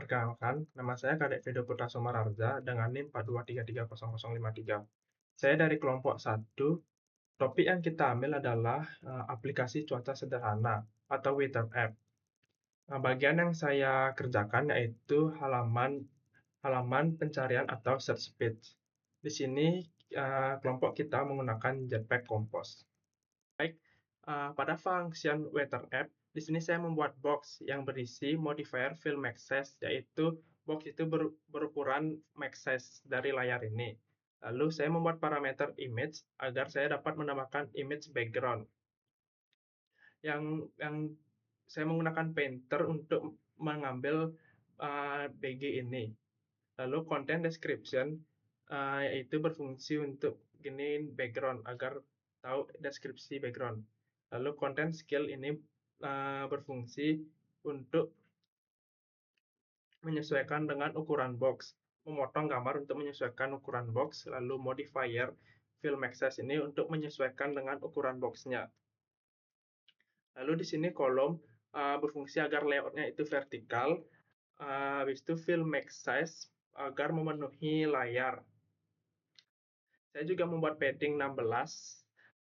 Perkenalkan, nama saya Kadek Vedo Putra Somararja dengan NIM 423300053. Saya dari kelompok 1. Topik yang kita ambil adalah aplikasi cuaca sederhana atau weather app. Bagian yang saya kerjakan yaitu halaman halaman pencarian atau search page. Di sini kelompok kita menggunakan Jetpack Compose. Baik, pada function weather app, di sini saya membuat box yang berisi modifier fill max size, yaitu box itu berukuran max size dari layar ini. Lalu saya membuat parameter image agar saya dapat menambahkan image background. Yang saya menggunakan painter untuk mengambil BG ini. Lalu content description yaitu berfungsi untuk giniin background agar tahu deskripsi background. Lalu content scale ini berfungsi untuk menyesuaikan dengan ukuran box, memotong gambar untuk menyesuaikan ukuran box, lalu modifier fill max size ini untuk menyesuaikan dengan ukuran boxnya. Lalu di sini kolom berfungsi agar layoutnya itu vertikal, habis itu fill max size agar memenuhi layar. Saya juga membuat padding 16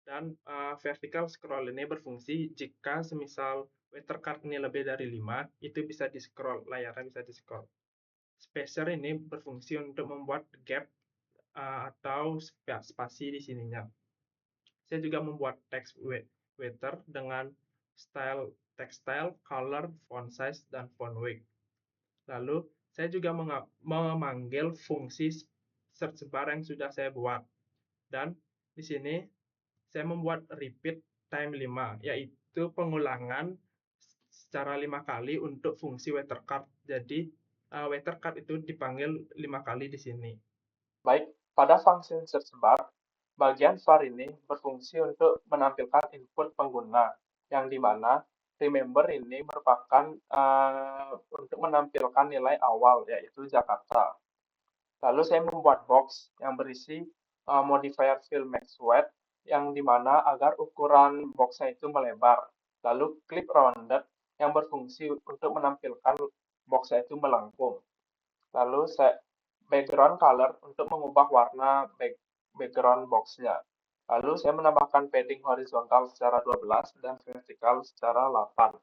dan vertical scroll ini berfungsi jika semisal weather card ini lebih dari 5, itu bisa di-scroll, layarnya bisa di-scroll. Spacer ini berfungsi untuk membuat gap atau spasi di sininya. Saya juga membuat text weather dengan style text style, color, font size, dan font weight. Lalu saya juga memanggil fungsi search bar yang sudah saya buat. Dan di sini saya membuat repeat time 5, yaitu pengulangan secara 5 kali untuk fungsi weather card. Jadi weather card itu dipanggil 5 kali di sini. Baik, pada function search bar, bagian var ini berfungsi untuk menampilkan input pengguna, yang dimana remember ini merupakan untuk menampilkan nilai awal, yaitu Jakarta. Lalu saya membuat box yang berisi modifier fill max width, yang dimana agar ukuran boxnya itu melebar. Lalu clip rounded yang berfungsi untuk menampilkan boxnya itu melengkung. Lalu saya background color untuk mengubah warna background boxnya. Lalu saya menambahkan padding horizontal secara 12 dan vertikal secara 8.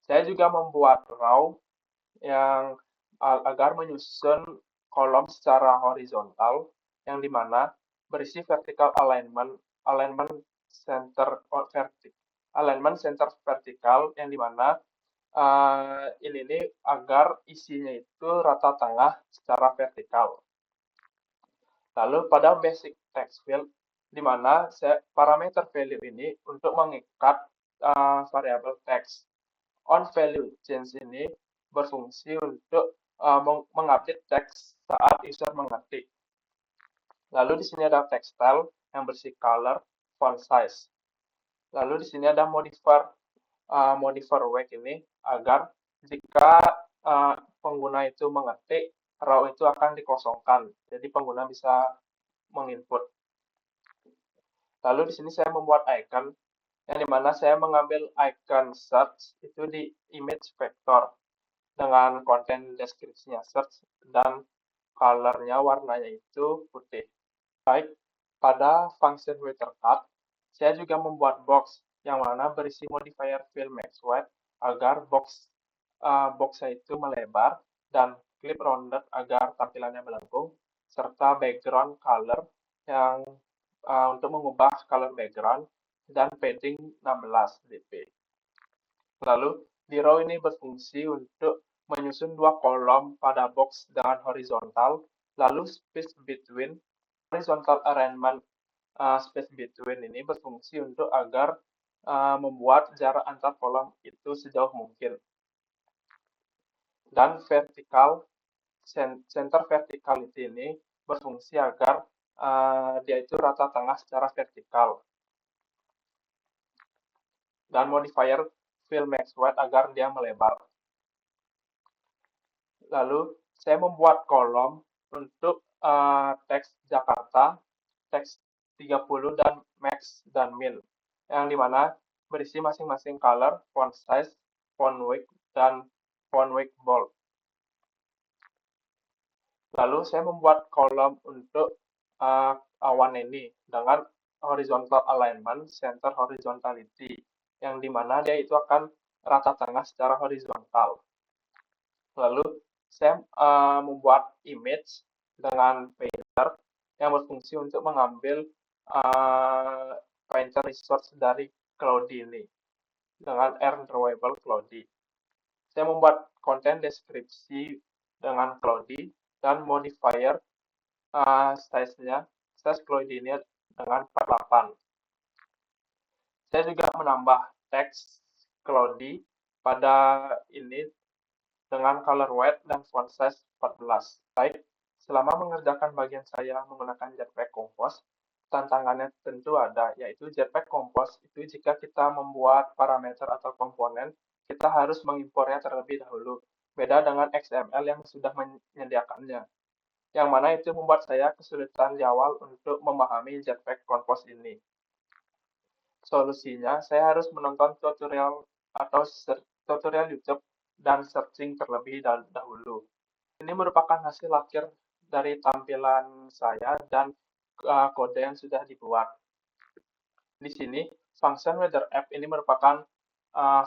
Saya juga membuat row yang agar menyusun kolom secara horizontal, yang dimana berisi vertical alignment center vertikal, yang dimana ini agar isinya itu rata tengah secara vertikal. Lalu pada basic text field, di mana parameter value ini untuk mengikat variabel text. On value change ini berfungsi untuk mengupdate teks saat user mengetik. Lalu di sini ada text style yang berisi color, font size. Lalu di sini ada modifier weight ini agar jika pengguna itu mengetik, row itu akan dikosongkan. Jadi pengguna bisa menginput. Lalu di sini saya membuat icon, yang dimana saya mengambil icon search itu di image vector dengan konten deskripsinya search dan colornya warnanya itu putih. Baik, pada function weather card, saya juga membuat box yang mana berisi modifier fill max width agar boxnya itu melebar dan clip rounded agar tampilannya melengkung, serta background color yang untuk mengubah color background dan padding 16 dp. Lalu di row ini berfungsi untuk menyusun dua kolom pada box dengan horizontal, lalu space between horizontal arrangement space between ini berfungsi untuk agar membuat jarak antar kolom itu sejauh mungkin. Dan center verticality ini berfungsi agar dia itu rata tengah secara vertikal. Dan modifier fill max width agar dia melebar. Lalu saya membuat kolom untuk teks Jakarta, teks 30 dan max dan min, yang dimana berisi masing-masing color, font size, font weight, dan font weight bold. Lalu saya membuat kolom untuk awan ini dengan horizontal alignment, center horizontality, yang dimana dia itu akan rata tengah secara horizontal. Lalu saya membuat image dengan painter yang berfungsi untuk mengambil painter resource dari Cloudy ini dengan Drawable Cloudy. Saya membuat konten deskripsi dengan Cloudy dan modifier size-nya, size Cloudy ini dengan 48. Saya juga menambah teks Cloudy pada ini dengan color white dan font size 14. Baik, selama mengerjakan bagian saya menggunakan Jetpack Compose, tantangannya tentu ada, yaitu Jetpack Compose itu jika kita membuat parameter atau komponen, kita harus mengimpornya terlebih dahulu. Beda dengan XML yang sudah menyediakannya. Yang mana itu membuat saya kesulitan di awal untuk memahami Jetpack Compose ini. Solusinya, saya harus menonton tutorial atau tutorial YouTube dan searching terlebih dahulu. Ini merupakan hasil akhir dari tampilan saya dan kode yang sudah dibuat. Di sini, function weather app ini merupakan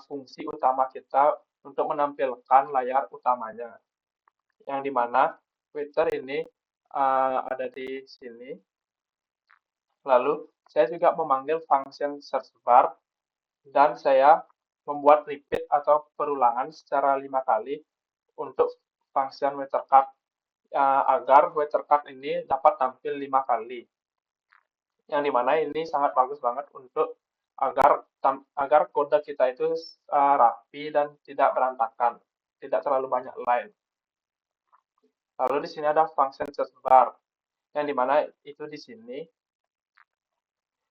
fungsi utama kita untuk menampilkan layar utamanya. Yang dimana weather ini ada di sini. Lalu, saya juga memanggil function search bar dan saya membuat repeat atau perulangan secara 5 kali untuk function weathercard agar weathercard ini dapat tampil 5 kali. Yang dimana ini sangat bagus banget untuk agar kode kita itu rapi dan tidak berantakan, tidak terlalu banyak line. Lalu di sini ada function search bar, yang dimana itu di sini.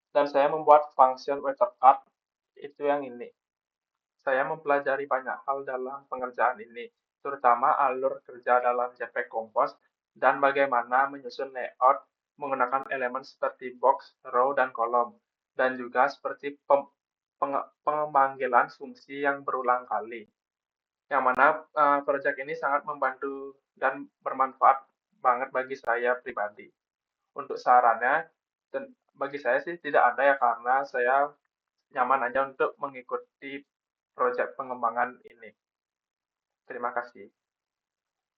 Dan saya membuat function weathercard, itu yang ini. Saya mempelajari banyak hal dalam pengerjaan ini, terutama alur kerja dalam Jetpack Compose dan bagaimana menyusun layout menggunakan elemen seperti box, row, dan kolom, dan juga seperti pemanggilan fungsi yang berulang kali. Yang mana proyek ini sangat membantu dan bermanfaat banget bagi saya pribadi. Untuk sarannya, bagi saya sih tidak ada ya, karena saya nyaman aja untuk mengikuti proyek pengembangan ini. Terima kasih.